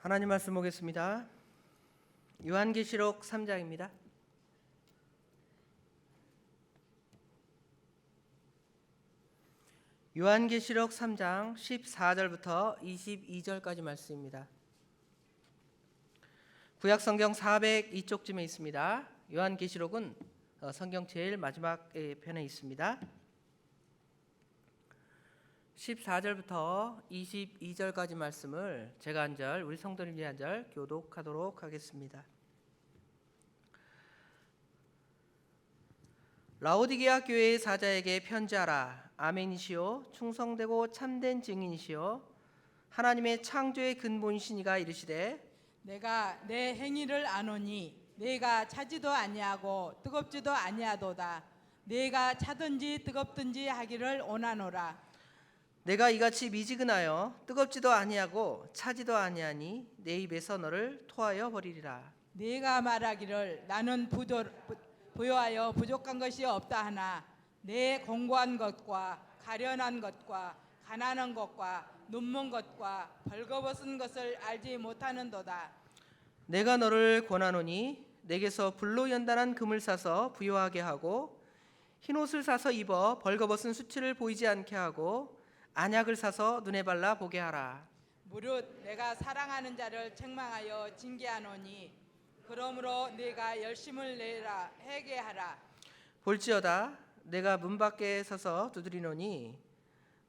하나님 말씀 보겠습니다. 요한계시록 3장입니다. 요한계시록 3장 14절부터 22절까지 말씀입니다. 구약성경 402쪽쯤에 있습니다. 요한계시록은 성경 제일 마지막 편에 있습니다. 14절부터 22절까지 말씀을 제가 한 절, 우리 성도님이 한 절 교독하도록 하겠습니다. 라오디게아 교회의 사자에게 편지하라. 아멘이시요 충성되고 참된 증인이시요 하나님의 창조의 근본이신 이가 이르시되 내가 내 행위를 아노니 내가 차지도 아니하고 뜨겁지도 아니하도다. 내가 차든지 뜨겁든지 하기를 원하노라. 내가 이같이 미지근하여 뜨겁지도 아니하고 차지도 아니하니 내 입에서 너를 토하여 버리리라. 네가 말하기를 나는 부요하여 부족한 것이 없다 하나 내 공고한 것과 가련한 것과 가난한 것과 눈먼 것과 벌거벗은 것을 알지 못하는도다. 내가 너를 권하노니 내게서 불로 연단한 금을 사서 부요하게 하고 흰옷을 사서 입어 벌거벗은 수치를 보이지 않게 하고 안약을 사서 눈에 발라 보게 하라. 무릇 내가 사랑하는 자를 책망하여 징계하노니 그러므로 네가 열심을 내라 회개하라. 볼지어다 내가 문 밖에 서서 두드리노니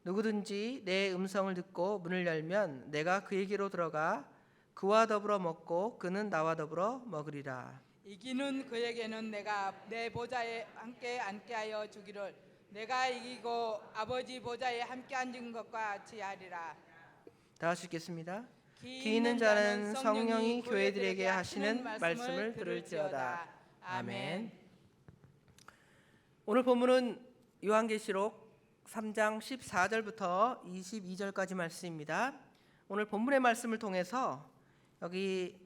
누구든지 내 음성을 듣고 문을 열면 내가 그에게로 들어가 그와 더불어 먹고 그는 나와 더불어 먹으리라. 이기는 그에게는 내가 내 보좌에 함께 앉게 하여 주기를 내가 이기고 아버지 보좌에 함께 앉은 것과 같이 하리라. 다 같이 읽겠습니다. 기 있는 자는 성령이 교회들에게 하시는 말씀을 들을지어다. 아멘. 오늘 본문은 요한계시록 3장 14절부터 22절까지 말씀입니다. 오늘 본문의 말씀을 통해서 여기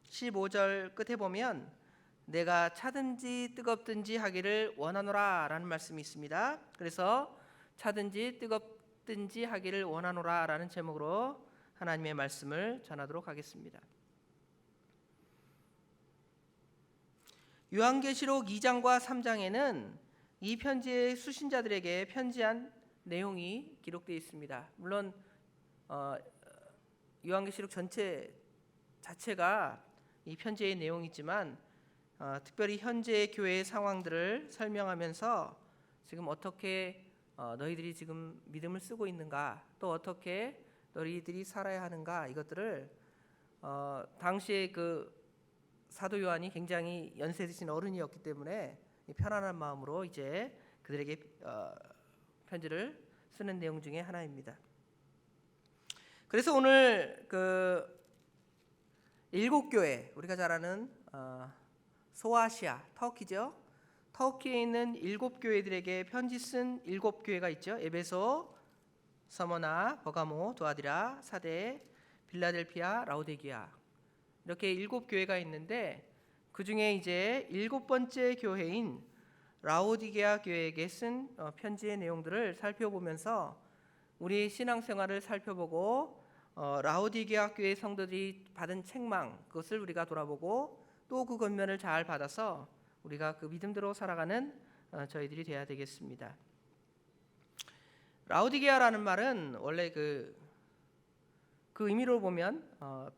15절 끝에 보면 내가 차든지 뜨겁든지 하기를 원하노라 라는 말씀이 있습니다. 그래서 차든지 뜨겁든지 하기를 원하노라 라는 제목으로 하나님의 말씀을 전하도록 하겠습니다. 요한계시록 2장과 3장에는 이 편지의 수신자들에게 편지한 내용이 기록되어 있습니다. 물론 요한계시록 전체 자체가 이 편지의 내용이지만 특별히 현재의 교회의 상황들을 설명하면서 지금 어떻게 너희들이 지금 믿음을 쓰고 있는가, 또 어떻게 너희들이 살아야 하는가, 이것들을 당시에 그 사도 요한이 굉장히 연세 드신 어른이었기 때문에 편안한 마음으로 이제 그들에게 편지를 쓰는 내용 중에 하나입니다. 그래서 오늘 그 7교회, 우리가 잘 아는 소아시아, 터키죠. 터키에 있는 7교회들에게 편지 쓴 7교회가 있죠. 에베소, 서머나, 버가모, 두아디라, 사데, 빌라델피아, 라오디게아, 이렇게 7교회가 있는데 그 중에 이제 7번째 교회인 라오디게아 교회에게 쓴 편지의 내용들을 살펴보면서 우리 신앙생활을 살펴보고 라오디게아 교회 성도들이 받은 책망, 그것을 우리가 돌아보고 또 그 권면을 잘 받아서 우리가 그 믿음대로 살아가는 저희들이 돼야 되겠습니다. 라오디게아라는 말은 원래 그 의미로 보면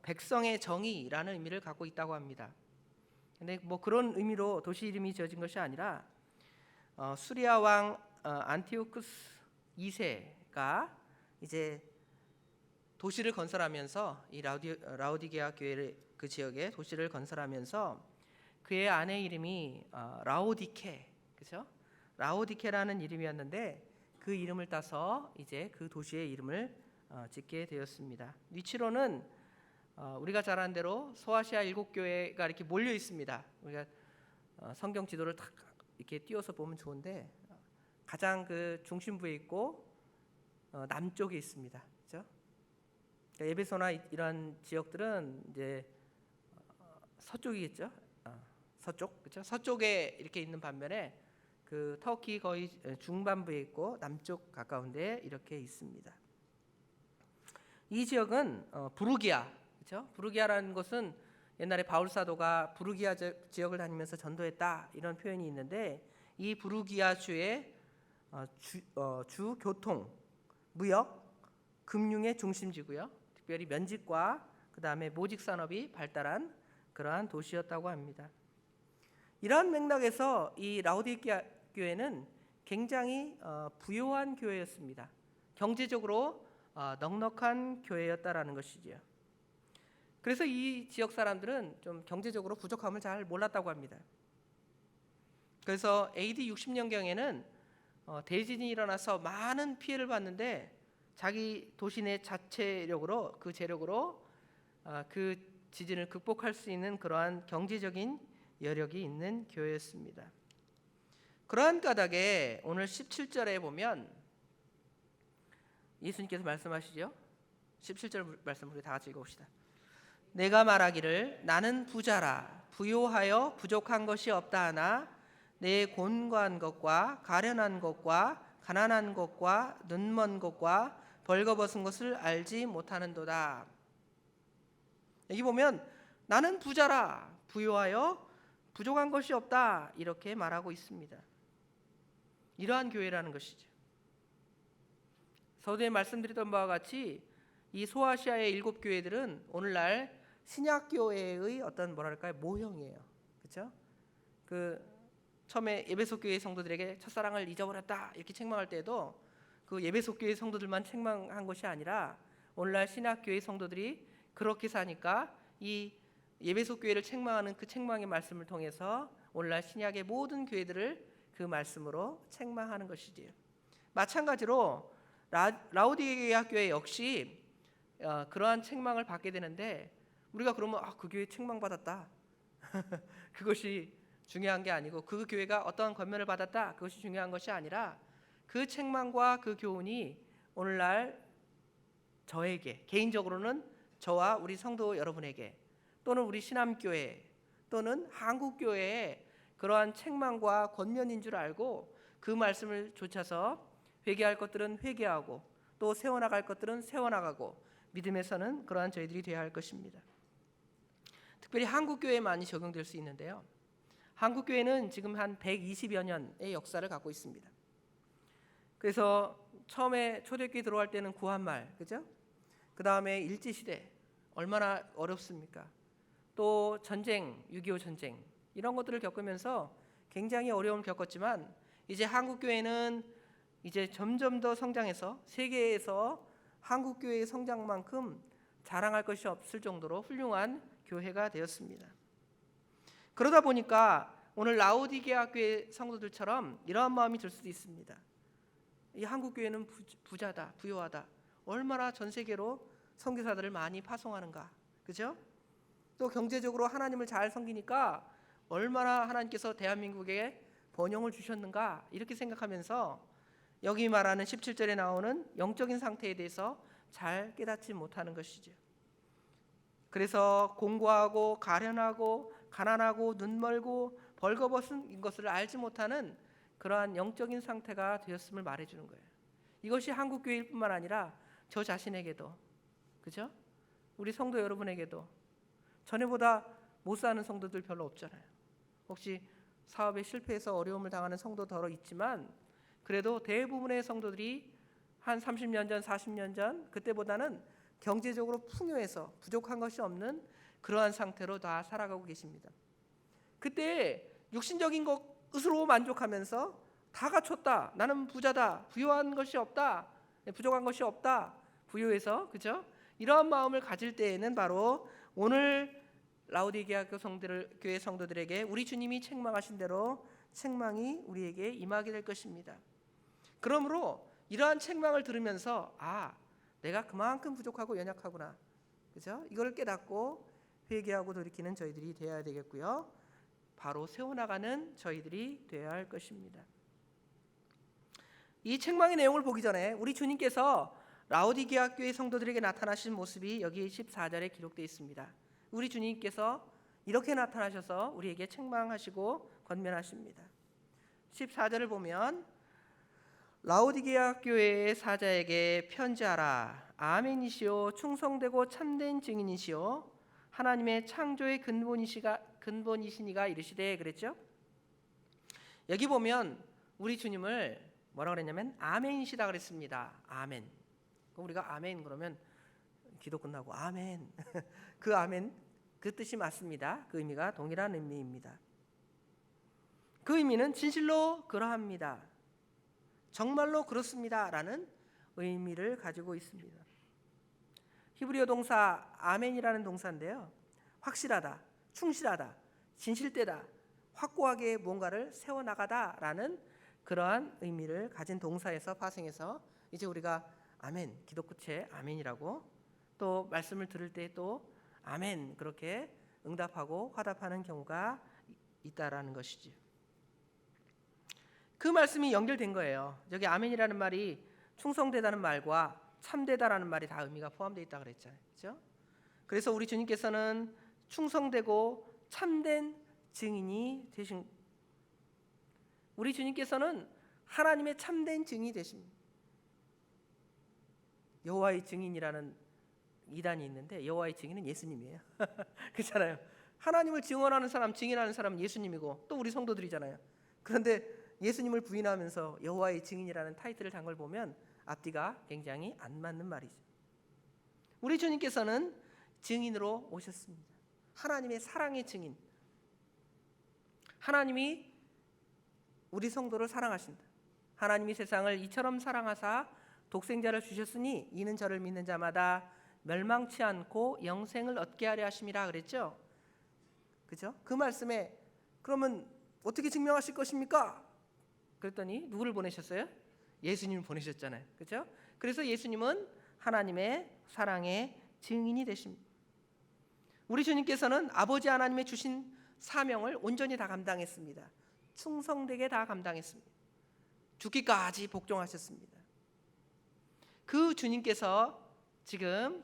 백성의 정의라는 의미를 갖고 있다고 합니다. 근데 뭐 그런 의미로 도시 이름이 지어진 것이 아니라 수리아 왕 안티오쿠스 2세가 이제 도시를 건설하면서 이 라오디게아 교회를 그 지역에 도시를 건설하면서 그의 아내 이름이 라오디케, 그렇죠? 라오디케라는 이름이었는데 그 이름을 따서 이제 그 도시의 이름을 짓게 되었습니다. 위치로는 우리가 잘 아는 대로 소아시아 7교회가 이렇게 몰려 있습니다. 우리가 성경 지도를 딱 이렇게 띄워서 보면 좋은데 가장 그 중심부에 있고 남쪽에 있습니다. 그렇죠? 그러니까 에베소나 이런 지역들은 이제 서쪽이겠죠. 서쪽, 그렇죠? 서쪽에 이렇게 있는 반면에 그 터키 거의 중반부에 있고 남쪽 가까운데 이렇게 있습니다. 이 지역은 부르기아, 그렇죠? 부르기아라는 것은 옛날에 바울 사도가 부르기아 지역을 다니면서 전도했다 이런 표현이 있는데, 이 부르기아 주의 주 교통, 무역, 금융의 중심지고요. 특별히 면직과 그다음에 모직 산업이 발달한 그러한 도시였다고 합니다. 이러한 맥락에서 이 라오디게아 교회는 굉장히 부요한 교회였습니다. 경제적으로 넉넉한 교회였다라는 것이지요. 그래서 이 지역 사람들은 좀 경제적으로 부족함을 잘 몰랐다고 합니다. 그래서 AD 60년경에는 대지진이 일어나서 많은 피해를 봤는데, 자기 도시 내 자체력으로 그 재력으로 그 지진을 극복할 수 있는 그러한 경제적인 여력이 있는 교회였습니다. 그러한 까닭에 오늘 17절에 보면 예수님께서 말씀하시죠. 17절 말씀 우리 다 같이 읽어봅시다. 내가 말하기를 나는 부자라 부요하여 부족한 것이 없다 하나 내 곤고한 것과 가련한 것과 가난한 것과 눈먼 것과 벌거벗은 것을 알지 못하는도다. 여기 보면 나는 부자라 부요하여 부족한 것이 없다 이렇게 말하고 있습니다. 이러한 교회라는 것이죠. 서두에 말씀드렸던 바와 같이 이 소아시아의 7교회들은 오늘날 신약교회의 어떤 뭐랄까요 모형이에요. 그렇죠? 그 처음에 에베소 교회 성도들에게 첫사랑을 잊어버렸다 이렇게 책망할 때도 그 에베소 교회 성도들만 책망한 것이 아니라 오늘날 신약교회 성도들이 그렇게 사니까 이 에베소 교회를 책망하는 그 책망의 말씀을 통해서 오늘날 신약의 모든 교회들을 그 말씀으로 책망하는 것이지요. 마찬가지로 라오디게아 교회 역시 그러한 책망을 받게 되는데, 우리가 그러면 그 교회 책망받았다 그것이 중요한 게 아니고, 그 교회가 어떤 권면을 받았다 그것이 중요한 것이 아니라, 그 책망과 그 교훈이 오늘날 저에게 개인적으로는 저와 우리 성도 여러분에게 또는 우리 신암교회 또는 한국교회에 그러한 책망과 권면인 줄 알고 그 말씀을 좇아서 회개할 것들은 회개하고 또 세워나갈 것들은 세워나가고 믿음에서는 그러한 저희들이 되어야 할 것입니다. 특별히 한국교회에 많이 적용될 수 있는데요. 한국교회는 지금 한 120여 년의 역사를 갖고 있습니다. 그래서 처음에 초대교회 들어갈 때는 구한말, 그죠? 그 다음에 일제시대 얼마나 어렵습니까? 또 전쟁, 6.25 전쟁 이런 것들을 겪으면서 굉장히 어려움을 겪었지만, 이제 한국교회는 이제 점점 더 성장해서 세계에서 한국교회의 성장만큼 자랑할 것이 없을 정도로 훌륭한 교회가 되었습니다. 그러다 보니까 오늘 라오디게아 교회 성도들처럼 이러한 마음이 들 수도 있습니다. 이 한국교회는 부자다, 부요하다. 얼마나 전 세계로 선교사들을 많이 파송하는가, 그죠? 또 경제적으로 하나님을 잘 섬기니까 얼마나 하나님께서 대한민국에 번영을 주셨는가 이렇게 생각하면서 여기 말하는 17절에 나오는 영적인 상태에 대해서 잘 깨닫지 못하는 것이죠. 그래서 공고하고 가련하고 가난하고 눈멀고 벌거벗은 것을 알지 못하는 그러한 영적인 상태가 되었음을 말해주는 거예요. 이것이 한국교회일 뿐만 아니라 저 자신에게도, 그죠? 우리 성도 여러분에게도 전에보다 못 사는 성도들 별로 없잖아요. 혹시 사업에 실패해서 어려움을 당하는 성도도 있지만, 그래도 대부분의 성도들이 한 30년 전, 40년 전 그때보다는 경제적으로 풍요해서 부족한 것이 없는 그러한 상태로 다 살아가고 계십니다. 그때 육신적인 것으로 만족하면서 다 갖췄다, 나는 부자다, 부요한 것이 없다, 부족한 것이 없다, 부요해서, 그죠? 이러한 마음을 가질 때에는 바로 오늘 라오디게아 교회 성도들에게 우리 주님이 책망하신 대로 책망이 우리에게 임하게 될 것입니다. 그러므로 이러한 책망을 들으면서 내가 그만큼 부족하고 연약하구나, 그죠? 이걸 깨닫고 회개하고 돌이키는 저희들이 되어야 되겠고요. 바로 세워나가는 저희들이 되어야 할 것입니다. 이 책망의 내용을 보기 전에 우리 주님께서 라오디게아 교회 성도들에게 나타나신 모습이 여기 14절에 기록되어 있습니다. 우리 주님께서 이렇게 나타나셔서 우리에게 책망하시고 권면하십니다. 14절을 보면 라오디게아 교회의 사자에게 편지하라. 아멘이시오 충성되고 참된 증인이시오 하나님의 창조의 근본이시니가 이르시되 그랬죠. 여기 보면 우리 주님을 뭐라 그랬냐면 아멘이시다 그랬습니다. 아멘. 그럼 우리가 아멘 그러면 기도 끝나고 아멘. 그 아멘 그 뜻이 맞습니다. 그 의미가 동일한 의미입니다. 그 의미는 진실로 그러합니다. 정말로 그렇습니다라는 의미를 가지고 있습니다. 히브리어 동사 아멘이라는 동사인데요. 확실하다, 충실하다, 진실되다, 확고하게 무언가를 세워나가다라는 그러한 의미를 가진 동사에서 파생해서 이제 우리가 아멘, 기도 끝에 아멘이라고 또 말씀을 들을 때 또 아멘 그렇게 응답하고 화답하는 경우가 있다라는 것이죠. 그 말씀이 연결된 거예요. 여기 아멘이라는 말이 충성되다는 말과 참되다라는 말이 다 의미가 포함되어 있다 그랬잖아요. 그렇죠? 그래서 우리 주님께서는 충성되고 참된 증인이 되신 우리 주님께서는 하나님의 참된 증인이 되십니다. 여호와의 증인이라는 이단이 있는데 여호와의 증인은 예수님이에요. 그렇잖아요. 하나님을 증언하는 사람, 증인하는 사람은 예수님이고 또 우리 성도들이잖아요. 그런데 예수님을 부인하면서 여호와의 증인이라는 타이틀을 단 걸 보면 앞뒤가 굉장히 안 맞는 말이죠. 우리 주님께서는 증인으로 오셨습니다. 하나님의 사랑의 증인. 하나님이 우리 성도를 사랑하신다. 하나님이 세상을 이처럼 사랑하사 독생자를 주셨으니 이는 저를 믿는 자마다 멸망치 않고 영생을 얻게 하려 하심이라 그랬죠. 그죠? 그 말씀에 그러면 어떻게 증명하실 것입니까? 그랬더니 누구를 보내셨어요? 예수님을 보내셨잖아요. 그렇죠? 그래서 예수님은 하나님의 사랑의 증인이 되십니다. 우리 주님께서는 아버지 하나님의 주신 사명을 온전히 다 감당했습니다. 충성되게 다 감당했습니다. 죽기까지 복종하셨습니다. 그 주님께서 지금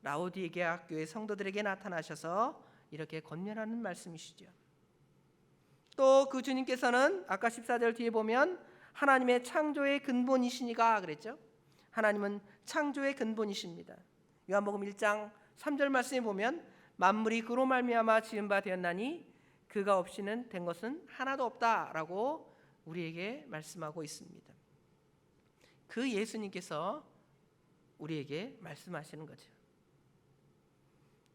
라오디게아 교회 성도들에게 나타나셔서 이렇게 권면하는 말씀이시죠. 또 그 주님께서는 아까 14절 뒤에 보면 하나님의 창조의 근본이시니가 그랬죠. 하나님은 창조의 근본이십니다. 요한복음 1장 3절 말씀에 보면 만물이 그로 말미암아 지은 바 되었나니 그가 없이는 된 것은 하나도 없다라고 우리에게 말씀하고 있습니다. 그 예수님께서 우리에게 말씀하시는 거죠.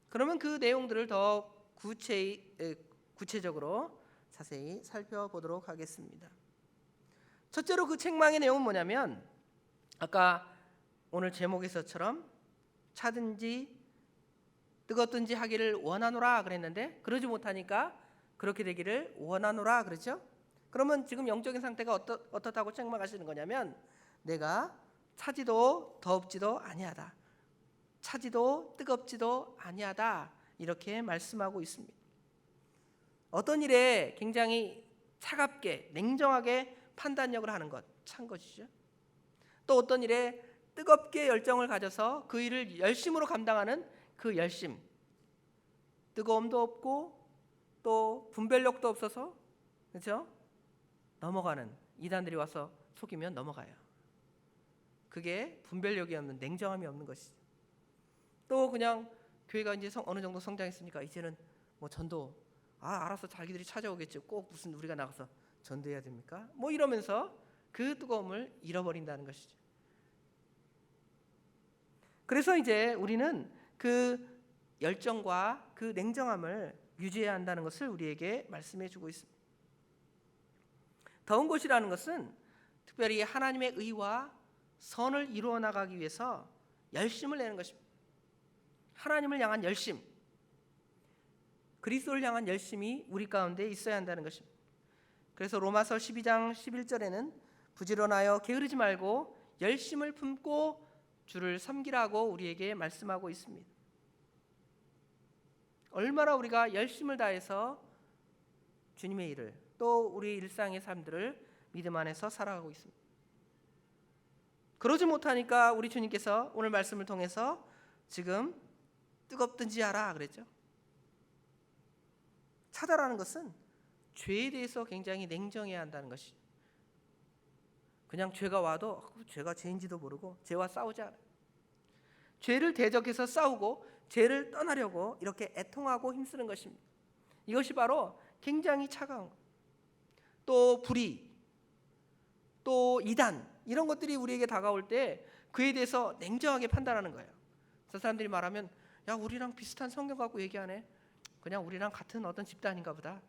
그러면 그 내용들을 더 구체적으로 자세히 살펴보도록 하겠습니다. 첫째로 그 책망의 내용은 뭐냐면 아까 오늘 제목에서처럼 차든지 뜨겁든지 하기를 원하노라 그랬는데 그러지 못하니까 그렇게 되기를 원하노라 그렇죠? 그러면 지금 영적인 상태가 어떻다고 책망하시는 거냐면 내가 차지도 더웁지도 아니하다. 차지도 뜨겁지도 아니하다. 이렇게 말씀하고 있습니다. 어떤 일에 굉장히 차갑게 냉정하게 판단력을 하는 것 찬 것이죠. 또 어떤 일에 뜨겁게 열정을 가져서 그 일을 열심으로 감당하는 그 열심. 뜨거움도 없고 또 분별력도 없어서 그렇죠? 넘어가는 이단들이 와서 속이면 넘어가요. 그게 분별력이 없는 냉정함이 없는 것이죠. 또 그냥 교회가 이제 어느 정도 성장했으니까 이제는 뭐 전도 알아서 자기들이 찾아오겠죠. 꼭 무슨 우리가 나가서 전도해야 됩니까? 뭐 이러면서 그 뜨거움을 잃어버린다는 것이죠. 그래서 이제 우리는 그 열정과 그 냉정함을 유지해야 한다는 것을 우리에게 말씀해 주고 있습니다. 더운 것이라는 것은 특별히 하나님의 의와 선을 이루어 나가기 위해서 열심을 내는 것입니다. 하나님을 향한 열심, 그리스도를 향한 열심이 우리 가운데 있어야 한다는 것입니다. 그래서 로마서 12장 11절에는 부지런하여 게으르지 말고 열심을 품고 주를 섬기라고 우리에게 말씀하고 있습니다. 얼마나 우리가 열심을 다해서 주님의 일을 또 우리 일상의 삶들을 믿음 안에서 살아가고 있습니다. 그러지 못하니까 우리 주님께서 오늘 말씀을 통해서 지금 뜨겁든지 하라 그랬죠. 차다라는 것은 죄에 대해서 굉장히 냉정해야 한다는 것이죠. 그냥 죄가 와도 죄가 죄인지도 모르고 죄와 싸우지 않아요. 죄를 대적해서 싸우고 죄를 떠나려고 이렇게 애통하고 힘쓰는 것입니다. 이것이 바로 굉장히 차가운 것. 또 불의, 또 이단, 이런 것들이 우리에게 다가올 때 그에 대해서 냉정하게 판단하는 거예요. 저 사람들이 말하면 야, 우리랑 비슷한 성경 갖고 얘기하네, 그냥 우리랑 같은 어떤 집단인가 보다,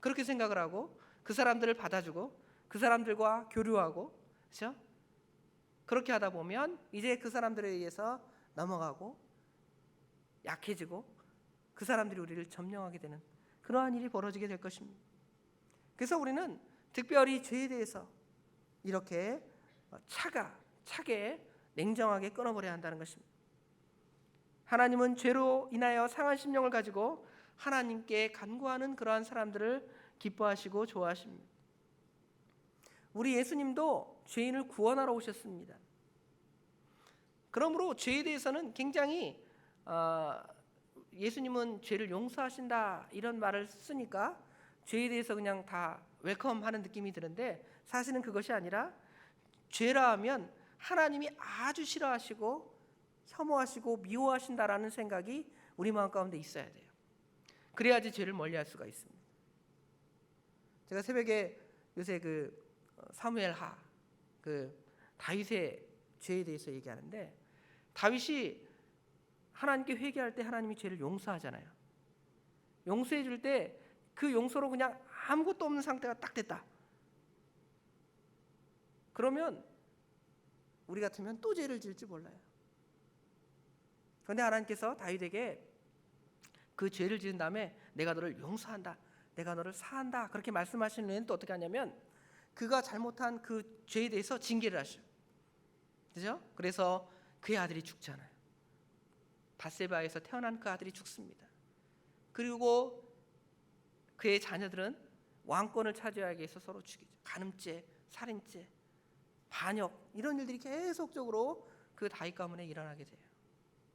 그렇게 생각을 하고 그 사람들을 받아주고 그 사람들과 교류하고, 그렇죠? 그렇게 하다 보면 이제 그 사람들에 의해서 넘어가고 약해지고 그 사람들이 우리를 점령하게 되는 그러한 일이 벌어지게 될 것입니다. 그래서 우리는 특별히 죄에 대해서 이렇게 차게 냉정하게 끊어버려야 한다는 것입니다. 하나님은 죄로 인하여 상한 심령을 가지고 하나님께 간구하는 그러한 사람들을 기뻐하시고 좋아하십니다. 우리 예수님도 죄인을 구원하러 오셨습니다. 그러므로 죄에 대해서는 굉장히 예수님은 죄를 용서하신다 이런 말을 쓰니까 죄에 대해서 그냥 다 웰컴하는 느낌이 드는데, 사실은 그것이 아니라 죄라 하면 하나님이 아주 싫어하시고 혐오하시고 미워하신다라는 생각이 우리 마음 가운데 있어야 돼요. 그래야지 죄를 멀리할 수가 있습니다. 제가 새벽에 요새 그 사무엘하 그 다윗의 죄에 대해서 얘기하는데, 다윗이 하나님께 회개할 때 하나님이 죄를 용서하잖아요. 용서해 줄 때 그 용서로 그냥 아무것도 없는 상태가 딱 됐다. 그러면 우리 같으면 또 죄를 지을지 몰라요. 그런데 하나님께서 다윗에게 그 죄를 지은 다음에 내가 너를 용서한다, 내가 너를 사한다, 그렇게 말씀하시는 후에는 또 어떻게 하냐면 그가 잘못한 그 죄에 대해서 징계를 하셔요. 그죠? 그래서 그의 아들이 죽잖아요. 밧세바에서 태어난 그 아들이 죽습니다. 그리고 그의 자녀들은 왕권을 차지하기 위해서 서로 죽이죠. 간음죄, 살인죄, 반역, 이런 일들이 계속적으로 그 다윗 가문에 일어나게 돼요.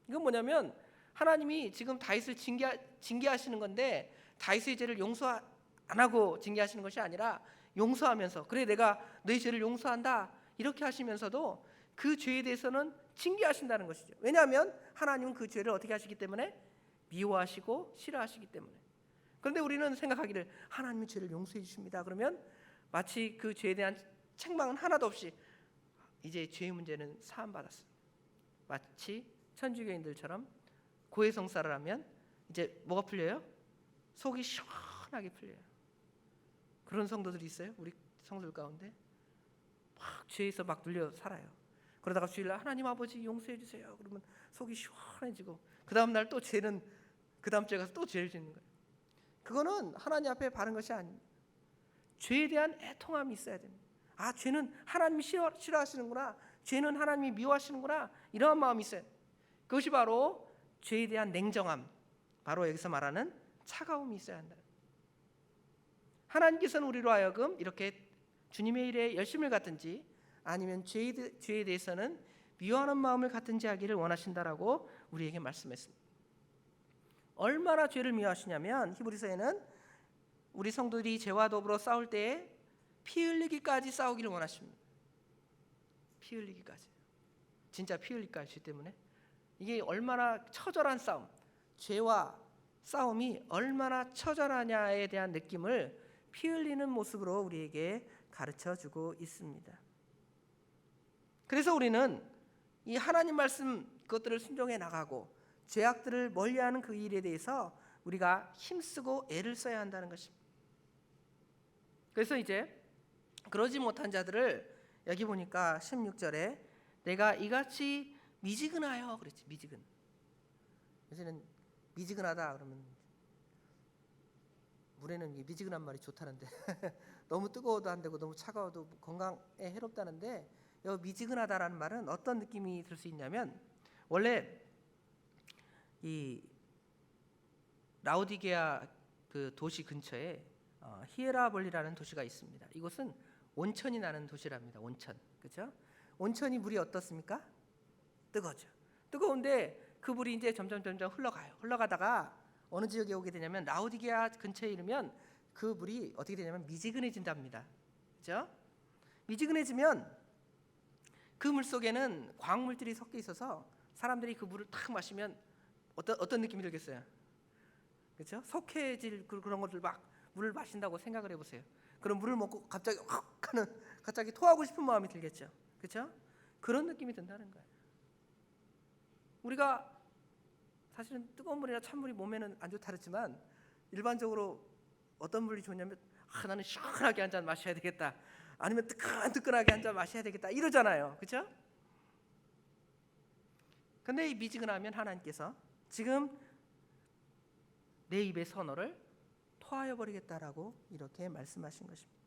이건 뭐냐면 하나님이 지금 다윗을 징계하시는 건데, 다윗의 죄를 용서 안 하고 징계하시는 것이 아니라 용서하면서, 그래 내가 너의 죄를 용서한다 이렇게 하시면서도 그 죄에 대해서는 징계하신다는 것이죠. 왜냐하면 하나님은 그 죄를 어떻게 하시기 때문에? 미워하시고 싫어하시기 때문에. 그런데 우리는 생각하기를 하나님이 죄를 용서해 주십니다. 그러면 마치 그 죄에 대한 책망은 하나도 없이 이제 죄의 문제는 사함받았어. 마치 천주교인들처럼 고해성사를 하면 이제 뭐가 풀려요? 속이 시원하게 풀려요. 그런 성도들이 있어요. 우리 성도들 가운데 막 죄에서 막 눌려 살아요. 그러다가 주일날 하나님 아버지 용서해 주세요 그러면 속이 시원해지고 그 다음 날 또 죄는 그 다음 주에 가서 또 죄를 짓는 거예요. 그거는 하나님 앞에 바른 것이 아닙니다. 죄에 대한 애통함이 있어야 됩니다. 아, 죄는 하나님이 싫어하시는구나, 죄는 하나님이 미워하시는구나, 이러한 마음이 있어요. 그것이 바로 죄에 대한 냉정함, 바로 여기서 말하는 차가움이 있어야 한다. 하나님께서는 우리로 하여금 이렇게 주님의 일에 열심을 갖든지 아니면 죄에 대해서는 미워하는 마음을 갖든지 하기를 원하신다라고 우리에게 말씀했습니다. 얼마나 죄를 미워하시냐면 히브리서에는 우리 성도들이 죄와 더불어 싸울 때에 피 흘리기까지 싸우기를 원하십니다. 피 흘리기까지, 진짜 피 흘리기까지. 죄 때문에 이게 얼마나 처절한 싸움, 죄와 싸움이 얼마나 처절하냐에 대한 느낌을 피 흘리는 모습으로 우리에게 가르쳐주고 있습니다. 그래서 우리는 이 하나님 말씀 그것들을 순종해 나가고 죄악들을 멀리하는 그 일에 대해서 우리가 힘쓰고 애를 써야 한다는 것입니다. 그래서 이제 그러지 못한 자들을 여기 보니까 16절에 내가 이같이 미지근하여 그랬지. 미지근. 요새는 미지근하다 그러면 물에는 미지근한 말이 좋다는데 너무 뜨거워도 안 되고 너무 차가워도 건강에 해롭다는데, 여기 미지근하다라는 말은 어떤 느낌이 들 수 있냐면, 원래 이 라오디게아 그 도시 근처에 히에라볼리라는 도시가 있습니다. 이곳은 온천이 나는 도시랍니다. 온천, 그렇죠? 온천이 물이 어떻습니까? 뜨거죠. 뜨거운데 그 물이 이제 점점 흘러가요. 흘러가다가 어느 지역에 오게 되냐면 라오디게아 근처에 이르면 그 물이 어떻게 되냐면 미지근해진답니다. 그렇죠? 미지근해지면 그 물 속에는 광물질이 섞여 있어서 사람들이 그 물을 탁 마시면 어떤 느낌이 들겠어요? 그렇죠? 석회질 그런 것들 막 물을 마신다고 생각을 해보세요. 그럼 물을 먹고 갑자기 확 하는 갑자기 토하고 싶은 마음이 들겠죠. 그렇죠? 그런 느낌이 든다는 거예요. 우리가 사실은 뜨거운 물이나 찬물이 몸에는 안 좋다 그랬지만 일반적으로 어떤 물이 좋냐면 나는 시원하게 한 잔 마셔야 되겠다. 아니면 뜨끈뜨끈하게 한 잔 마셔야 되겠다. 이러잖아요. 그렇죠? 근데 이 미지근하면 하나님께서 지금 내 입의 선어를 토하여 버리겠다라고 이렇게 말씀하신 것입니다.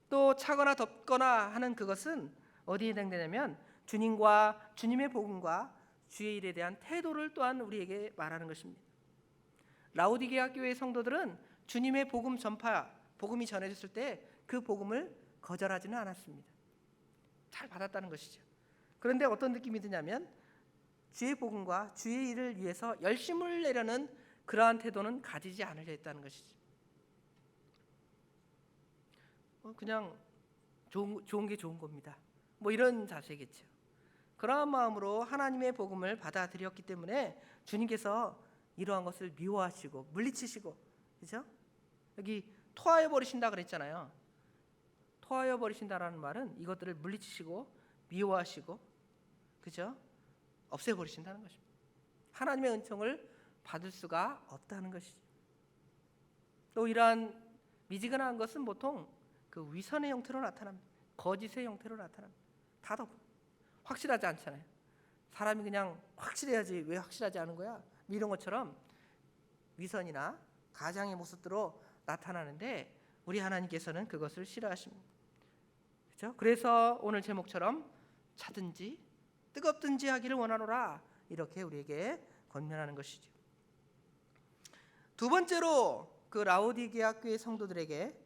또 차거나 덥거나 하는 그것은 어디에 해당되냐면 주님과 주님의 복음과 주의 일에 대한 태도를 또한 우리에게 말하는 것입니다. 라오디게아 교회의 성도들은 주님의 복음 전파, 복음이 전해졌을 때 그 복음을 거절하지는 않았습니다. 잘 받았다는 것이죠. 그런데 어떤 느낌이 드냐면 주의 복음과 주의 일을 위해서 열심을 내려는 그러한 태도는 가지지 않으려 했다는 것이죠. 그냥 좋은 게 좋은 겁니다. 뭐 이런 자세겠죠. 그러한 마음으로 하나님의 복음을 받아들였기 때문에 주님께서 이러한 것을 미워하시고 물리치시고, 그렇죠? 여기 토하여 버리신다 그랬잖아요. 토하여 버리신다라는 말은 이것들을 물리치시고 미워하시고, 그렇죠? 없애버리신다는 것입니다. 하나님의 은총을 받을 수가 없다는 것이죠. 또 이러한 미지근한 것은 보통 그 위선의 형태로 나타납니다. 거짓의 형태로 나타납니다. 다도 확실하지 않잖아요. 사람이 그냥 확실해야지 왜 확실하지 않은 거야? 이런 것처럼 위선이나 가장의 모습으로 나타나는데 우리 하나님께서는 그것을 싫어하십니다. 그렇죠? 그래서 오늘 제목처럼 차든지 뜨겁든지 하기를 원하노라 이렇게 우리에게 권면하는 것이죠. 두 번째로 그 라오디게아 교회 성도들에게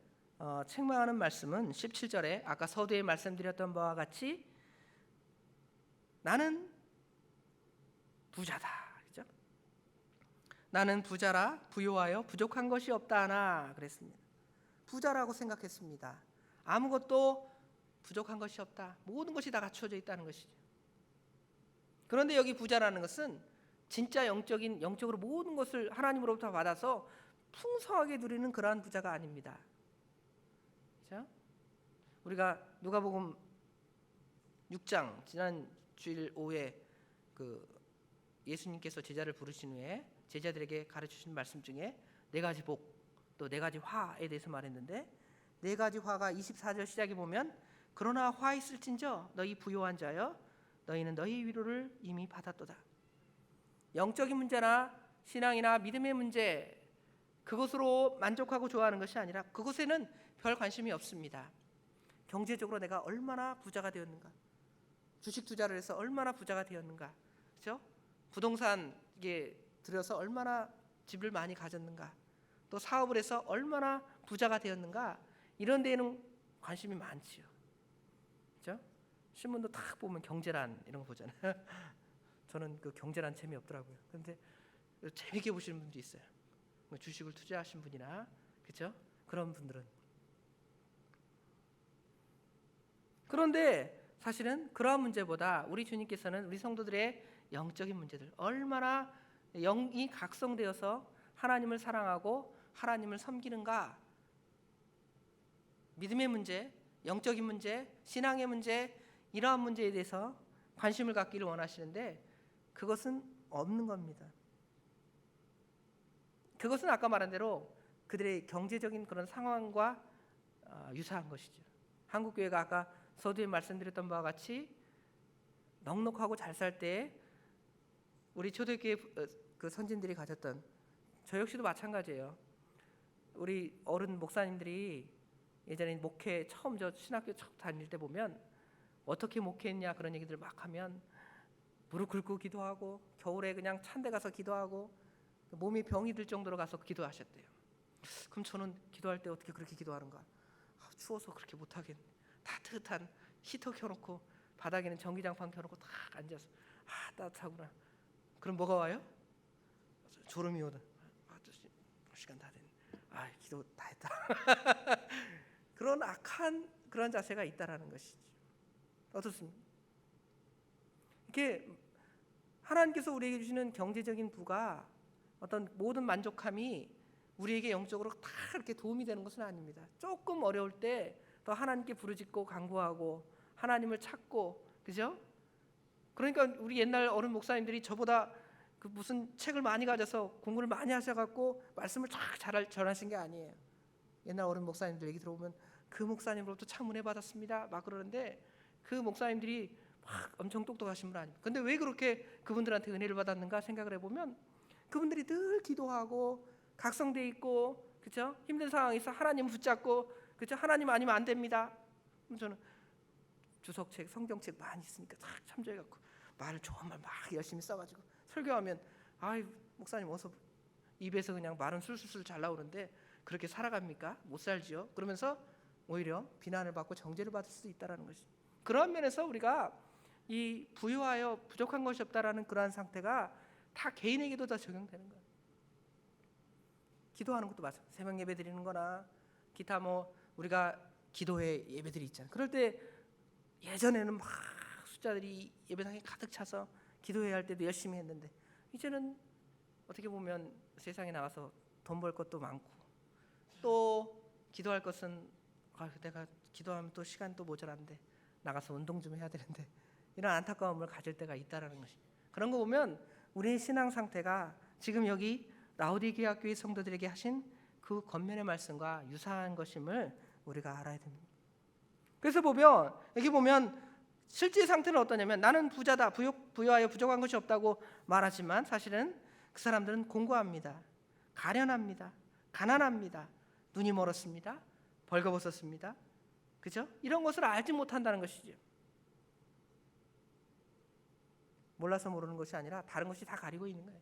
책망하는 말씀은 17절에 아까 서두에 말씀드렸던 바와 같이 나는 부자다. 그죠? 나는 부자라 부요하여 부족한 것이 없다 하나 그랬습니다. 부자라고 생각했습니다. 아무것도 부족한 것이 없다. 모든 것이 다 갖춰져 있다는 것이죠. 그런데 여기 부자라는 것은 진짜 영적으로 모든 것을 하나님으로부터 받아서 풍성하게 누리는 그러한 부자가 아닙니다. 그렇죠? 우리가 누가복음 6장 지난 주일 오후에 그 예수님께서 제자를 부르신 후에 제자들에게 가르치신 말씀 중에 네 가지 복 또 네 가지 화에 대해서 말했는데 네 가지 화가 24절 시작에 보면 그러나 화 있을진저 너희 부요한 자여 너희는 너희 위로를 이미 받았도다. 영적인 문제나 신앙이나 믿음의 문제 그것으로 만족하고 좋아하는 것이 아니라 그것에는 별 관심이 없습니다. 경제적으로 내가 얼마나 부자가 되었는가, 주식 투자를 해서 얼마나 부자가 되었는가, 그렇죠? 부동산 이게 들여서 얼마나 집을 많이 가졌는가, 또 사업을 해서 얼마나 부자가 되었는가 이런 데에는 관심이 많지요. 그렇죠? 신문도 딱 보면 경제란 이런 거 보잖아요. 저는 그 경제란 재미없더라고요. 그런데 재미있게 보시는 분도 있어요. 뭐 주식을 투자하신 분이나 그렇죠? 그런 분들은. 그런데 사실은 그러한 문제보다 우리 주님께서는 우리 성도들의 영적인 문제들 얼마나 영이 각성되어서 하나님을 사랑하고 하나님을 섬기는가, 믿음의 문제, 영적인 문제, 신앙의 문제 이러한 문제에 대해서 관심을 갖기를 원하시는데 그것은 없는 겁니다. 그것은 아까 말한 대로 그들의 경제적인 그런 상황과 유사한 것이죠. 한국교회가 아까 서두에 말씀드렸던 바와 같이 넉넉하고 잘 살 때 우리 초대교회 그 선진들이 가졌던 저 역시도 마찬가지예요. 우리 어른 목사님들이 예전에 목회 처음 저 신학교 처음 다닐 때 보면 어떻게 목회했냐 그런 얘기들 막 하면 무릎 꿇고 기도하고 겨울에 그냥 찬 데 가서 기도하고 몸이 병이 들 정도로 가서 기도하셨대요. 그럼 저는 기도할 때 어떻게 그렇게 기도하는가? 추워서 그렇게 못하겠네. 따뜻한 히터 켜놓고 바닥에는 전기장판 켜놓고 딱 앉아서 따뜻하구나. 그럼 뭐가 와요? 졸음이 오다. 시간 다 됐네. 기도 다 했다. 그런 악한 그런 자세가 있다라는 것이죠. 어떻습니까? 이렇게 하나님께서 우리에게 주시는 경제적인 부가 어떤 모든 만족함이 우리에게 영적으로 다 이렇게 도움이 되는 것은 아닙니다. 조금 어려울 때 더 하나님께 부르짖고 간구하고 하나님을 찾고, 그죠? 그러니까 우리 옛날 어른 목사님들이 저보다 그 무슨 책을 많이 가져서 공부를 많이 하셔갖고 말씀을 잘 전하신 게 아니에요. 옛날 어른 목사님들 얘기 들어보면 그 목사님으로부터 참 은혜 받았습니다 막 그러는데, 그 목사님들이 막 엄청 똑똑하신 분 아닙니까? 근데 왜 그렇게 그분들한테 은혜를 받았는가 생각을 해보면 그분들이 늘 기도하고 각성돼 있고, 그렇죠? 힘든 상황에서 하나님 붙잡고, 그렇죠? 하나님 아니면 안 됩니다. 저는 주석책, 성경책 많이 있으니까 다 참조해갖고 말을 좋은 말 막 열심히 써가지고 설교하면, 아이 목사님 어서 입에서 그냥 말은 술술술 잘 나오는데 그렇게 살아갑니까? 못 살지요. 그러면서 오히려 비난을 받고 정죄를 받을 수도 있다라는 것이. 그런 면에서 우리가 이 부유하여 부족한 것이 없다라는 그러한 상태가 다 개인에게도 다 적용되는 거예요. 기도하는 것도 마찬가지. 새벽 예배 드리는 거나 기타 뭐 우리가 기도회 예배들이 있잖아요. 그럴 때 예전에는 막 숫자들이 예배당에 가득 차서 기도회 할 때도 열심히 했는데, 이제는 어떻게 보면 세상에 나가서 돈 벌 것도 많고 또 기도할 것은 내가 기도하면 또 시간 또 모자란데 나가서 운동 좀 해야 되는데, 이런 안타까움을 가질 때가 있다라는 것이. 그런 거 보면 우리의 신앙 상태가 지금 여기 라오디게아 교회 성도들에게 하신 그 권면의 말씀과 유사한 것임을 우리가 알아야 됩니다. 그래서 보면 여기 보면 실제 상태는 어떠냐면, 나는 부자다, 부유하여 부족한 것이 없다고 말하지만 사실은 그 사람들은 공고합니다. 가련합니다. 가난합니다. 눈이 멀었습니다. 벌거벗었습니다. 그죠? 이런 것을 알지 못한다는 것이죠. 몰라서 모르는 것이 아니라 다른 것이 다 가리고 있는 거예요.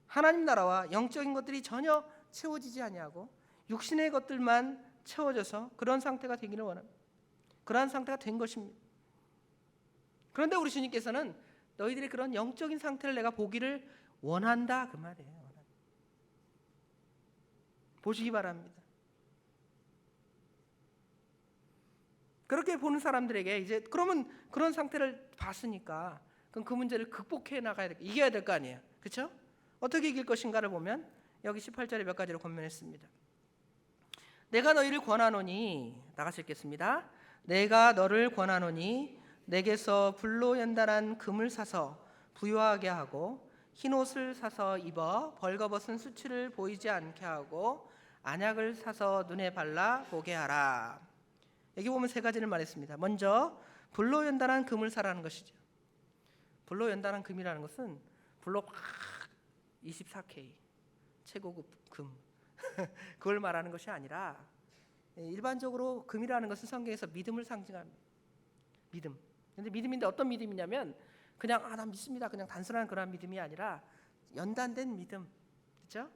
하나님 나라와 영적인 것들이 전혀 채워지지 아니하고 육신의 것들만 채워져서 그런 상태가 되기를 원합니다. 그러한 상태가 된 것입니다. 그런데 우리 주님께서는 너희들의 그런 영적인 상태를 내가 보기를 원한다 그 말이에요. 보시기 바랍니다. 그렇게 보는 사람들에게 이제 그러면 그런 상태를 봤으니까 그럼 그 문제를 극복해 나가야 될, 이겨야 될 거 아니에요. 그렇죠? 어떻게 이길 것인가를 보면 여기 18절에 몇 가지로 권면했습니다. 내가 너희를 권하노니, 다 같이 읽겠습니다. 내가 너를 권하노니 내게서 불로 연단한 금을 사서 부유하게 하고 흰옷을 사서 입어 벌거벗은 수치를 보이지 않게 하고 안약을 사서 눈에 발라 보게 하라. 여기 보면 세 가지를 말했습니다. 먼저 불로 연단한 금을 사라는 것이죠. 불로 연단한 금이라는 것은 불로 24K 최고급 금 그걸 말하는 것이 아니라, 일반적으로 금이라는 것은 성경에서 믿음을 상징합니다. 믿음. 근데 믿음인데 어떤 믿음이냐면 그냥 나 믿습니다, 그냥 단순한 그런 믿음이 아니라 연단된 믿음, 그렇죠?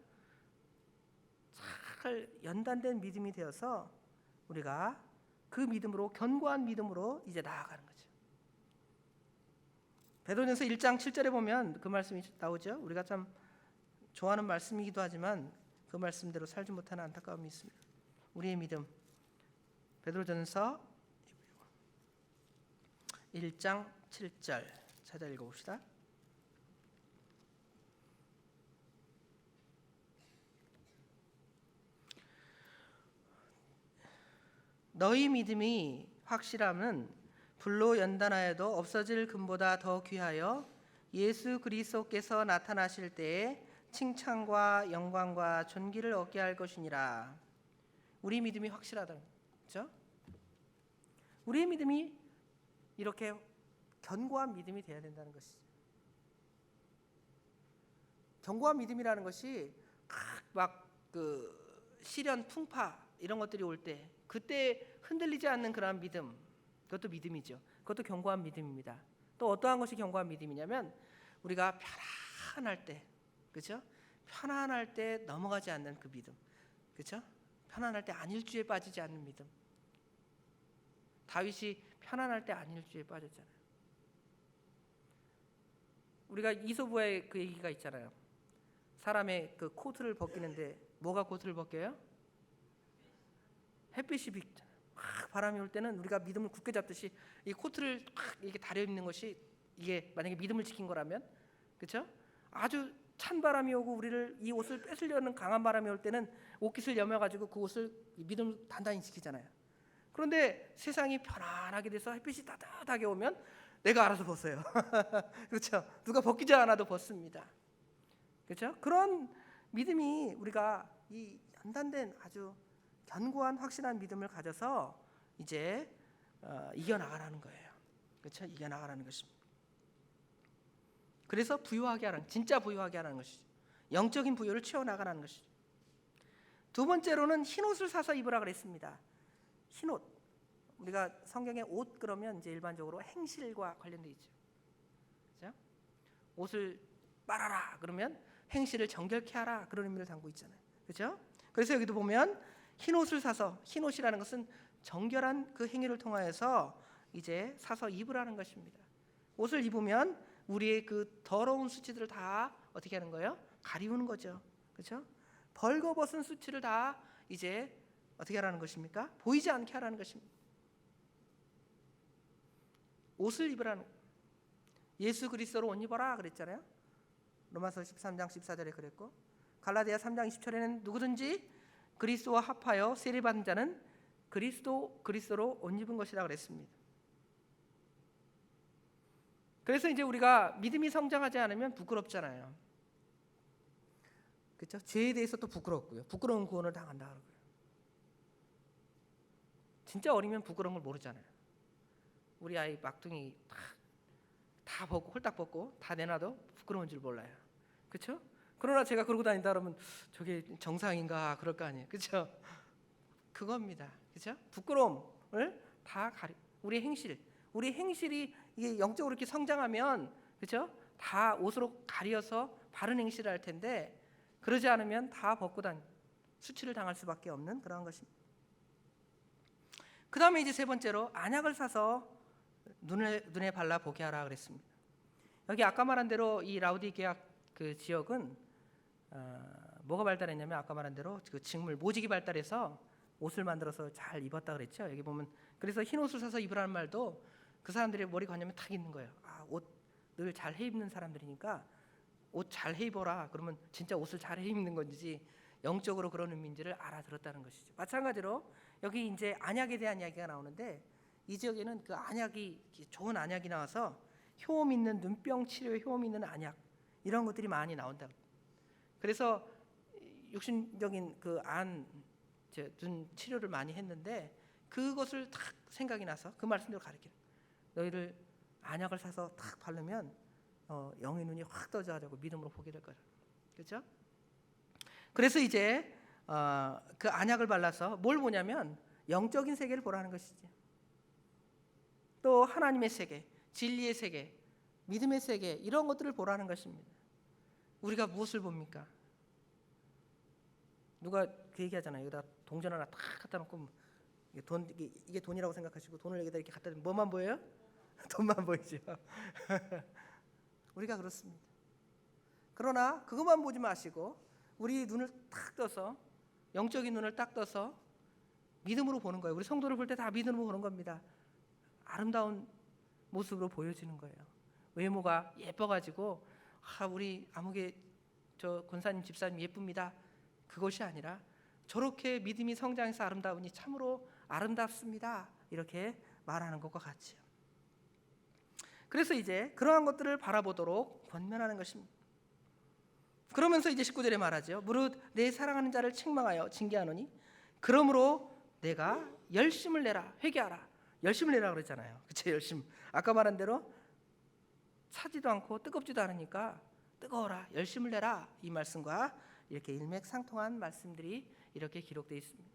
잘 연단된 믿음이 되어서 우리가 그 믿음으로, 견고한 믿음으로 이제 나아가는 거죠. 베드로전서 1장 7절에 보면 그 말씀이 나오죠. 우리가 참 좋아하는 말씀이기도 하지만 그 말씀대로 살지 못하는 안타까움이 있습니다. 우리의 믿음, 베드로전서 1장 7절 찾아 읽어봅시다. 너희 믿음이 확실함은 불로 연단하여도 없어질 금보다 더 귀하여 예수 그리스도께서 나타나실 때에 칭찬과 영광과 존귀를 얻게 할 것이니라. 우리 믿음이 확실하다, 그렇죠? 우리의 믿음이 이렇게 견고한 믿음이 되어야 된다는 것이죠. 견고한 믿음이라는 것이 막 그 시련, 풍파 이런 것들이 올 때 그때 흔들리지 않는 그런 믿음, 그것도 믿음이죠. 그것도 견고한 믿음입니다. 또 어떠한 것이 견고한 믿음이냐면 우리가 편안할 때, 그렇죠? 편안할 때 넘어가지 않는 그 믿음, 그렇죠? 편안할 때 안일주에 빠지지 않는 믿음. 다윗이 편안할 때 안일주에 빠졌잖아요. 우리가 이소부의 그 얘기가 있잖아요. 사람의 그 코트를 벗기는데 뭐가 코트를 벗겨요? 햇빛이 막 바람이 올 때는 우리가 믿음을 굳게 잡듯이 이 코트를 확 이렇게 다려 입는 것이 이게 만약에 믿음을 지킨 거라면, 그렇죠? 아주 찬 바람이 오고 우리를 이 옷을 뺏으려는 강한 바람이 올 때는 옷깃을 여며가지고 그 옷을 믿음을 단단히 지키잖아요. 그런데 세상이 편안하게 돼서 햇빛이 따뜻하게 오면 내가 알아서 벗어요. 그렇죠? 누가 벗기지 않아도 벗습니다. 그렇죠? 그런 믿음이 우리가 이 연단된 아주 견고한 확실한 믿음을 가져서 이제 이겨나가라는 거예요. 그렇죠? 이겨나가라는 것입니다. 그래서 부유하게 하라는, 진짜 부유하게 하라는 것이죠. 영적인 부유를 채워나가라는 것이죠. 두 번째로는 흰 옷을 사서 입으라 그랬습니다. 흰 옷, 우리가 성경에 옷 그러면 이제 일반적으로 행실과 관련돼 있죠. 그렇죠? 옷을 빨아라 그러면 행실을 정결케 하라, 그런 의미를 담고 있잖아요. 그렇죠? 그래서 여기도 보면 흰 옷을 사서, 흰 옷이라는 것은 정결한 그 행위를 통하여서 이제 사서 입으라는 것입니다. 옷을 입으면 우리의 그 더러운 수치들을 다 어떻게 하는 거예요? 가리우는 거죠. 그렇죠? 벌거벗은 수치를 다 이제 어떻게 하라는 것입니까? 보이지 않게 하라는 것입니다. 옷을 입으라는, 예수 그리스도로 옷 입어라 그랬잖아요. 로마서 13장 14절에 그랬고, 갈라디아 3장 20절에는 누구든지 그리스도와 합하여 세례받은 자는 그리스도로 옷 입은 것이라 그랬습니다. 그래서 이제 우리가 믿음이 성장하지 않으면 부끄럽잖아요. 그렇죠? 죄에 대해서 또 부끄럽고요. 부끄러운 구원을 당한다 그러고요. 진짜 어리면 부끄러운 걸 모르잖아요. 우리 아이 막둥이 다 벗고 홀딱 벗고 다 내놔도 부끄러운 줄 몰라요. 그렇죠? 그러나 제가 그러고 다닌다 그러면 저게 정상인가 그럴 거 아니에요. 그렇죠? 그겁니다. 그렇죠? 부끄러움을 다 가리. 우리 행실이 이게 영적으로 이렇게 성장하면, 그렇죠? 다 옷으로 가려서 바른 행실을 할 텐데, 그러지 않으면 다 벗고 수치를 당할 수밖에 없는 그런 것입니다. 그 다음에 이제 세 번째로 안약을 사서 눈에 발라 보게 하라 그랬습니다. 여기 아까 말한 대로 이 라우디게아 그 지역은 뭐가 발달했냐면, 아까 말한 대로 그 직물 모직이 발달해서 옷을 만들어서 잘 입었다 그랬죠. 여기 보면 그래서 흰 옷을 사서 입으라는 말도 그 사람들의 머리관념에 탁 있는 거예요. 옷 늘 잘 해 입는 사람들이니까 옷 잘 해 입어라. 그러면 진짜 옷을 잘 해 입는 건지 영적으로 그런 의미인지를 알아들었다는 것이죠. 마찬가지로 여기 이제 안약에 대한 이야기가 나오는데, 이 지역에는 그 안약이 좋은 안약이 나와서 효험 있는 눈병 치료에 효험 있는 안약, 이런 것들이 많이 나온다. 그래서 육신적인 그 눈 치료를 많이 했는데, 그것을 딱 생각이 나서 그 말씀대로 가르쳐요. 너희를 안약을 사서 탁 바르면 영의 눈이 확 떠져가지고 믿음으로 보게 될 거다. 그렇죠? 그래서 이제 그 안약을 발라서 뭘 보냐면 영적인 세계를 보라는 것이지. 또 하나님의 세계, 진리의 세계, 믿음의 세계, 이런 것들을 보라는 것입니다. 우리가 무엇을 봅니까? 누가 그 얘기하잖아요. 여기다 동전 하나 탁 갖다 놓고 이게 돈이라고 생각하시고 돈을 여기다 이렇게 갖다 놓으면 뭐만 보여요? 돈만 보이죠. 우리가 그렇습니다. 그러나 그것만 보지 마시고 우리 눈을 딱 떠서, 영적인 눈을 딱 떠서 믿음으로 보는 거예요. 우리 성도를 볼 때 다 믿음으로 보는 겁니다. 아름다운 모습으로 보여지는 거예요. 외모가 예뻐가지고 우리 아무개 저 권사님 집사님 예쁩니다, 그것이 아니라 저렇게 믿음이 성장해서 아름다우니 참으로 아름답습니다, 이렇게 말하는 것과 같이요. 그래서 이제 그러한 것들을 바라보도록 권면하는 것입니다. 그러면서 이제 19절에 말하죠. 무릇 내 사랑하는 자를 책망하여 징계하노니 그러므로 내가 열심을 내라, 회개하라. 열심을 내라 그랬잖아요. 그쵸? 열심. 아까 말한 대로 차지도 않고 뜨겁지도 않으니까 뜨거워라, 열심을 내라, 이 말씀과 이렇게 일맥상통한 말씀들이 이렇게 기록되어 있습니다.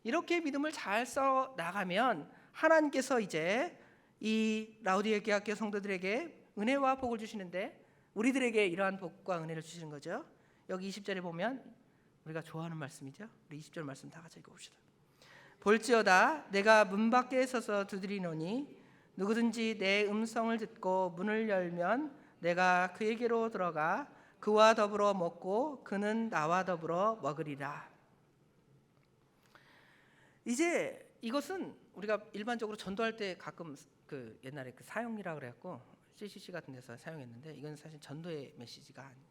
이렇게 믿음을 잘 써 나가면 하나님께서 이제 이 라우디게아 교회 성도들에게 은혜와 복을 주시는데, 우리들에게 이러한 복과 은혜를 주시는 거죠. 여기 20절에 보면 우리가 좋아하는 말씀이죠. 우리 20절 말씀 다 같이 읽어봅시다. 볼지어다 내가 문 밖에 서서 두드리노니 누구든지 내 음성을 듣고 문을 열면 내가 그에게로 들어가 그와 더불어 먹고 그는 나와 더불어 먹으리라. 이제 이것은 우리가 일반적으로 전도할 때 가끔 그 옛날에 그 사용이라 그래갖고 CCC 같은 데서 사용했는데, 이건 사실 전도의 메시지가 아니에요.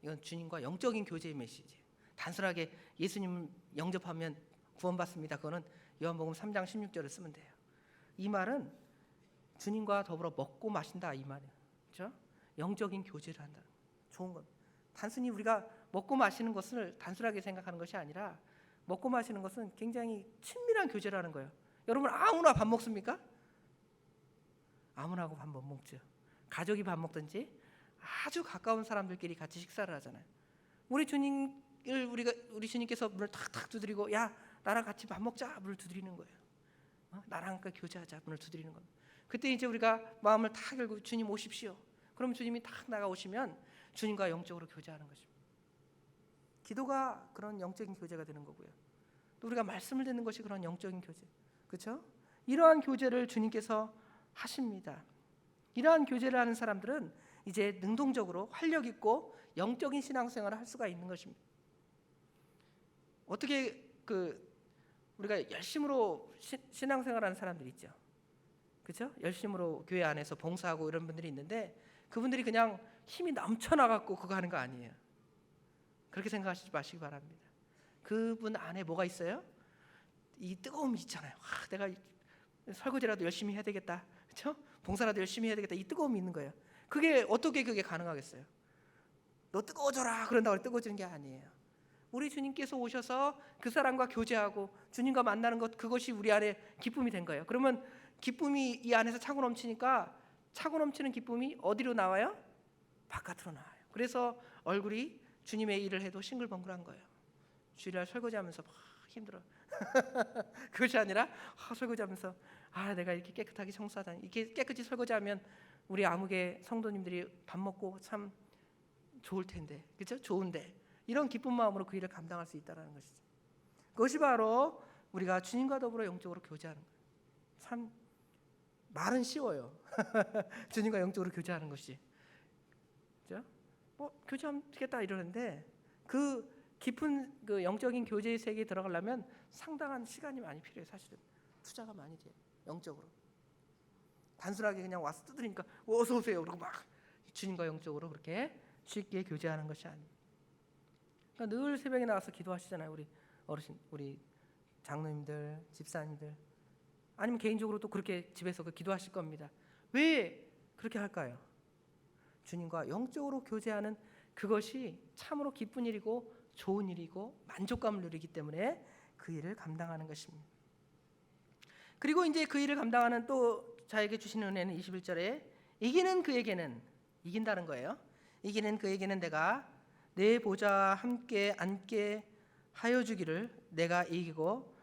이건 주님과 영적인 교제의 메시지. 단순하게 예수님 영접하면 구원받습니다. 그거는 요한복음 3장 16절을 쓰면 돼요. 이 말은 주님과 더불어 먹고 마신다 이 말이에요. 그렇죠? 영적인 교제를 한다. 좋은 것. 단순히 우리가 먹고 마시는 것을 단순하게 생각하는 것이 아니라, 먹고 마시는 것은 굉장히 친밀한 교제라는 거예요. 여러분 아무나 밥 먹습니까? 아무나 하고 밥 못 먹죠. 가족이 밥 먹든지 아주 가까운 사람들끼리 같이 식사를 하잖아요. 우리 주님께서 문을 탁탁 두드리고, 야 나랑 같이 밥 먹자 문을 두드리는 거예요. 나랑 교제하자 문을 두드리는 겁니다. 그때 이제 우리가 마음을 탁 열고 주님 오십시오. 그럼 주님이 탁 나가오시면 주님과 영적으로 교제하는 것입니다. 기도가 그런 영적인 교제가 되는 거고요. 또 우리가 말씀을 듣는 것이 그런 영적인 교제, 그렇죠? 이러한 교제를 주님께서 하십니다. 이러한 교제를 하는 사람들은 이제 능동적으로 활력 있고 영적인 신앙생활을 할 수가 있는 것입니다. 어떻게 우리가 열심으로 신앙생활하는 사람들이 있죠, 그렇죠? 열심으로 교회 안에서 봉사하고 이런 분들이 있는데, 그분들이 그냥 힘이 넘쳐나갖고 그거 하는 거 아니에요. 그렇게 생각하시지 마시기 바랍니다. 그분 안에 뭐가 있어요? 이 뜨거움이 있잖아요. 내가 설거지라도 열심히 해야 되겠다, 그렇죠? 봉사라도 열심히 해야 되겠다, 이 뜨거움이 있는 거예요. 그게 어떻게 그게 가능하겠어요? 너 뜨거워져라 그런다고 뜨거워지는 게 아니에요. 우리 주님께서 오셔서 그 사람과 교제하고 주님과 만나는 것, 그것이 우리 안에 기쁨이 된 거예요. 그러면 기쁨이 이 안에서 차고 넘치니까, 차고 넘치는 기쁨이 어디로 나와요? 바깥으로 나와요. 그래서 얼굴이 주님의 일을 해도 싱글벙글한 거예요. 주일날 설거지하면서 막 힘들어. 그것이 아니라 설거지하면서 내가 이렇게 깨끗하게 청소하다니, 이렇게 깨끗이 설거지하면 우리 아무개 성도님들이 밥 먹고 참 좋을 텐데, 그렇죠? 좋은데, 이런 기쁜 마음으로 그 일을 감당할 수 있다는 것이죠. 그것이 바로 우리가 주님과 더불어 영적으로 교제하는 거예요. 참 말은 쉬워요. 주님과 영적으로 교제하는 것이, 그렇죠? 교제하면 되겠다 이러는데, 그 깊은 그 영적인 교제의 세계에 들어가려면 상당한 시간이 많이 필요해요. 사실은 투자가 많이 돼요. 영적으로 단순하게 그냥 와서 두드리니까 어서 오세요 그러고 막 주님과 영적으로 그렇게 쉽게 교제하는 것이 아니에요. 그러니까 늘 새벽에 나가서 기도하시잖아요. 우리 어르신, 우리 장로님들, 집사님들, 아니면 개인적으로 또 그렇게 집에서 기도하실 겁니다. 왜 그렇게 할까요? 주님과 영적으로 교제하는 그것이 참으로 기쁜 일이고 좋은 일이고 만족감을 누리기 때문에 그 일을 감당하는 것입니다. 그리고 이제 그 일을 감당하는 또 자에게 주시는 은혜는 21절에 이기는 그에게는, 이긴다는 거예요. 이기는 그에게는 내가 내 보좌와 함께 앉게 하여 주기를, 내가 이기고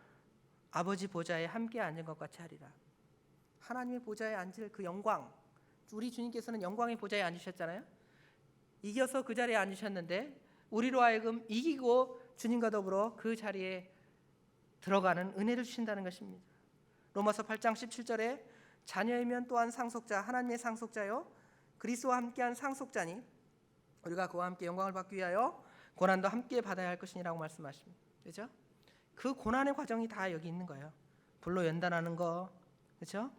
아버지 보좌에 함께 앉은 것 같이 하리라. 하나님의 보좌에 앉을 그 영광, 우리 주님께서는 영광의 보좌에 앉으셨잖아요. 이겨서 그 자리에 앉으셨는데 우리로 하여금 이기고 주님과 더불어 그 자리에 들어가는 은혜를 주신다는 것입니다. 로마서 8장 17절에 자녀이면 또한 상속자, 하나님의 상속자요 그리스도와 함께한 상속자니 우리가 그와 함께 영광을 받기 위하여 고난도 함께 받아야 할 것이니라고 말씀하십니다. 그렇죠? 그 고난의 과정이 다 여기 있는 거예요. 불로 연단하는 거, 그렇죠?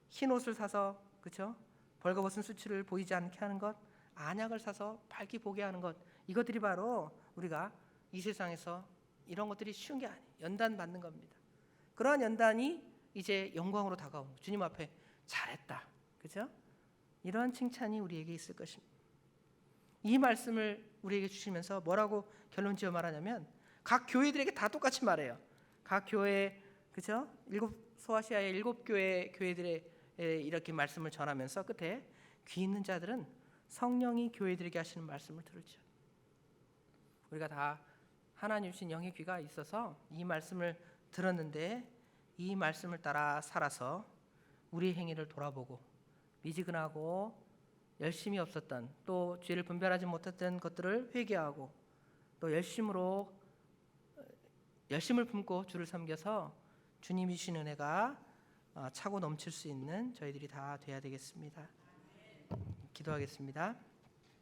흰 옷을 사서, 그렇죠? 벌거벗은 수치를 보이지 않게 하는 것, 안약을 사서 밝게 보게 하는 것, 이것들이 바로 우리가 이 세상에서 이런 것들이 쉬운 게 아니에요. 연단 받는 겁니다. 그러한 연단이 이제 영광으로 다가오는 거예요. 주님 앞에 잘했다, 그렇죠? 이러한 칭찬이 우리에게 있을 것입니다. 이 말씀을 우리에게 주시면서 뭐라고 결론 지어 말하냐면, 각 교회들에게 다 똑같이 말해요. 각 교회, 그렇죠? 소아시아의 7교회 교회들에 이렇게 말씀을 전하면서 끝에 귀 있는 자들은 성령이 교회들에게 하시는 말씀을 들을지어다. 우리가 다 하나님 주신 영의 귀가 있어서 이 말씀을 들었는데 이 말씀을 따라 살아서 우리의 행위를 돌아보고 미지근하고 열심이 없었던, 또 죄를 분별하지 못했던 것들을 회개하고 또 열심을 품고 주를 섬겨서 주님이 주신 은혜가 차고 넘칠 수 있는 저희들이 다 돼야 되겠습니다. 기도하겠습니다.